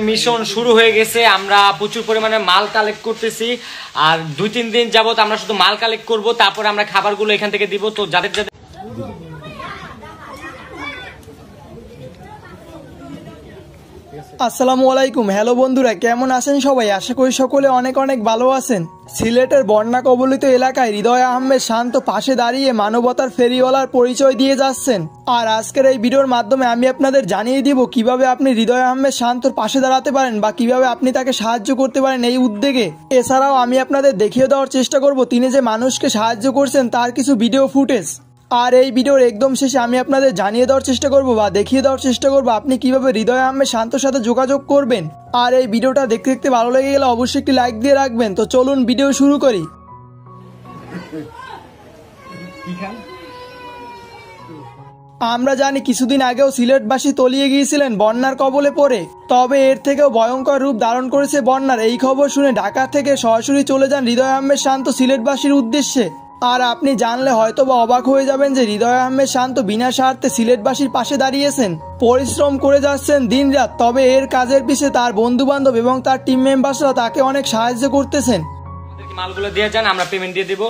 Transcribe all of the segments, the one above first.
Mission শুরু হয়ে গেছে। আমরা প্রচুর পরিমাণে মাল কালেক্ট করতেছি আর 2-3 দিন যাবত আমরা শুধু মাল কালেক্ট করব, তারপর আমরা খাবারগুলো এখান থেকে দিব। তো যাদের যাদের আসসালামু আলাইকুম। হ্যালো বন্ধুরা, কেমন আছেন সবাই? আশা করি সকলে অনেক অনেক ভালো আছেন। সিলেটের বন্যা কবলিত এলাকায় হৃদয় আহমেদ শান্ত পাশে দাঁড়িয়ে মানবতার ফেরিওয়ালার পরিচয় দিয়ে যাচ্ছেন। আর আজকের এই ভিডিওর মাধ্যমে আমি আপনাদের জানিয়ে দিব কিভাবে আপনি হৃদয় আহমেদ শান্তর পাশে দাঁড়াতে পারেন বা কিভাবে আপনি তাকে সাহায্য করতে পারেন এই উদ্যোগে। এছাড়াও আমি আপনাদের দেখিয়ে দেওয়ার চেষ্টা করব তিনি যে মানুষকে সাহায্য করছেন তার কিছু ভিডিও ফুটেজ। আর এই ভিডিওর একদম শেষে আমি আপনাদের জানিয়ে দেওয়ার চেষ্টা করব বা দেখিয়ে দেওয়ার চেষ্টা করব আপনি কিভাবে হৃদয় আহমেদ শান্তর সাথে যোগাযোগ করবেন। আর এই ভিডিওটা দেখতে দেখতে ভালো লেগে গেলে অবশ্যই একটি লাইক দিয়ে রাখবেন। তো চলুন ভিডিও শুরু করি। আমরা জানি কিছুদিন আগেও সিলেটবাসী তলিয়ে গিয়েছিলেন বন্যার কবলে পড়ে, তবে এর থেকেও ভয়ঙ্কর রূপ ধারণ করেছে বন্যার। এই খবর শুনে ঢাকা থেকে সরাসরি চলে যান হৃদয় আহমেদ শান্ত সিলেটবাসীর উদ্দেশ্যে। আর আপনি জানলে হয়তো বা অবাক হয়ে যাবেন যে হৃদয় আহমেদ শান্ত বিনা স্বার্থে সিলেটবাসীর পাশে দাঁড়িয়েছেন, পরিশ্রম করে যাচ্ছেন দিন রাত। তবে এর কাজের পিছে তার বন্ধু বান্ধব এবং তার টিম মেম্বার্সরা তাকে অনেক সাহায্য করতেছেন। মালগুলো দিয়ে যান, আমরা পেমেন্ট দিয়ে দিব।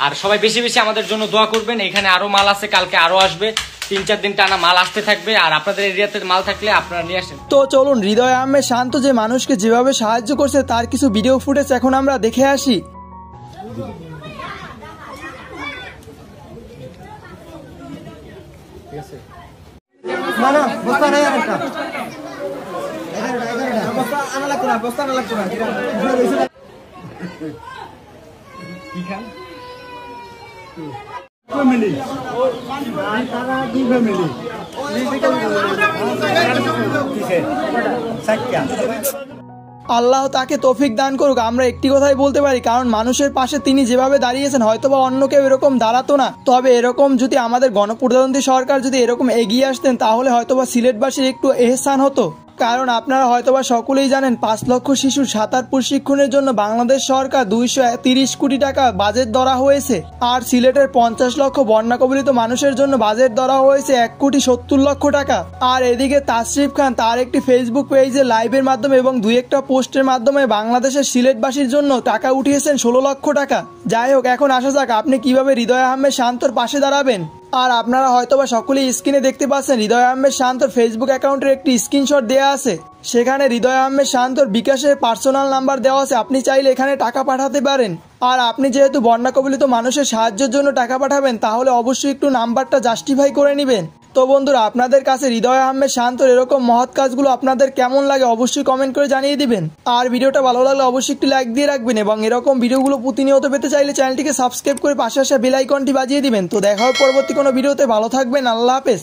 আর সবাই বেশি বেশি আমাদের জন্য দোয়া করবেন। এখানে আরো মাল আছে, কালকে আরো আসবে, 3-4 দিন টানা মাল আসতে থাকবে। আর আপনাদের এরিয়াতে মাল থাকলে আপনারা নিয়ে আসেন। তো চলুন হৃদয় আহমেদ শান্ত যে মানুষকে যেভাবে সাহায্য করছে তার কিছু ভিডিও ফুটেজ এখন আমরা দেখে আসি। আল্লাহ তাকে তৌফিক দান করুক। আমরা একটি কথাই বলতে পারি, কারণ মানুষের পাশে তিনি যেভাবে দাঁড়িয়েছেন হয়তোবা অন্য কেউ এরকম দাঁড়াতো না। তবে এরকম যদি আমাদের গণপ্রজাতন্ত্রী সরকার যদি এরকম এগিয়ে আসতেন তাহলে হয়তোবা সিলেটবাসীর একটু এহসান হতো। কারণ আপনারা হয়তোবা সকলেই জানেন 5 লক্ষ শিশুর সাঁতার প্রশিক্ষণের জন্য বাংলাদেশ সরকার 230 কোটি টাকা বাজেট ধরা হয়েছে। আর সিলেটের 50 লক্ষ বন্যা কবলিত মানুষের জন্য বাজেট ধরা হয়েছে 1,70,00,000 টাকা। আর এদিকে তাশরিফ খান তার একটি ফেসবুক পেজে লাইভের মাধ্যমে এবং 2-1টা পোস্টের মাধ্যমে বাংলাদেশের সিলেটবাসীর জন্য টাকা উঠিয়েছেন 16 লক্ষ টাকা। যাই হোক, এখন আসা যাক আপনি কিভাবে হৃদয় আহমেদ শান্তর পাশে দাঁড়াবেন। আর আপনারা হয়তোবা সকলেই স্ক্রিনে দেখতে পাচ্ছেন হৃদয় আহমেদ শান্তর ফেসবুক অ্যাকাউন্টের একটি স্ক্রিনশট দেওয়া আছে। সেখানে হৃদয় আহমেদ শান্তর বিকাশের পার্সোনাল নাম্বার দেওয়া আছে, আপনি চাইলে এখানে টাকা পাঠাতে পারেন। আর আপনি যেহেতু বন্যা কবলিত মানুষের সাহায্যের জন্য টাকা পাঠাবেন তাহলে অবশ্যই একটু নাম্বারটা জাস্টিফাই করে নেবেন। তো বন্ধুরা, আপনাদের কাছে হৃদয় আহমেদ শান্তর এরকম মহৎ কাজগুলো আপনাদের কেমন লাগে অবশ্যই কমেন্ট করে জানিয়ে দিবেন। আর ভিডিওটা ভালো লাগলে অবশ্যই একটি লাইক দিয়ে রাখবেন এবং এরকম ভিডিওগুলো প্রতিনিয়ত পেতে চাইলে চ্যানেলটিকে সাবস্ক্রাইব করে পাশে আসা বেল আইকনটি বাজিয়ে দিবেন। তো দেখা হবে পরবর্তী কোনো ভিডিওতে। ভালো থাকবেন, আল্লাহ হাফেজ।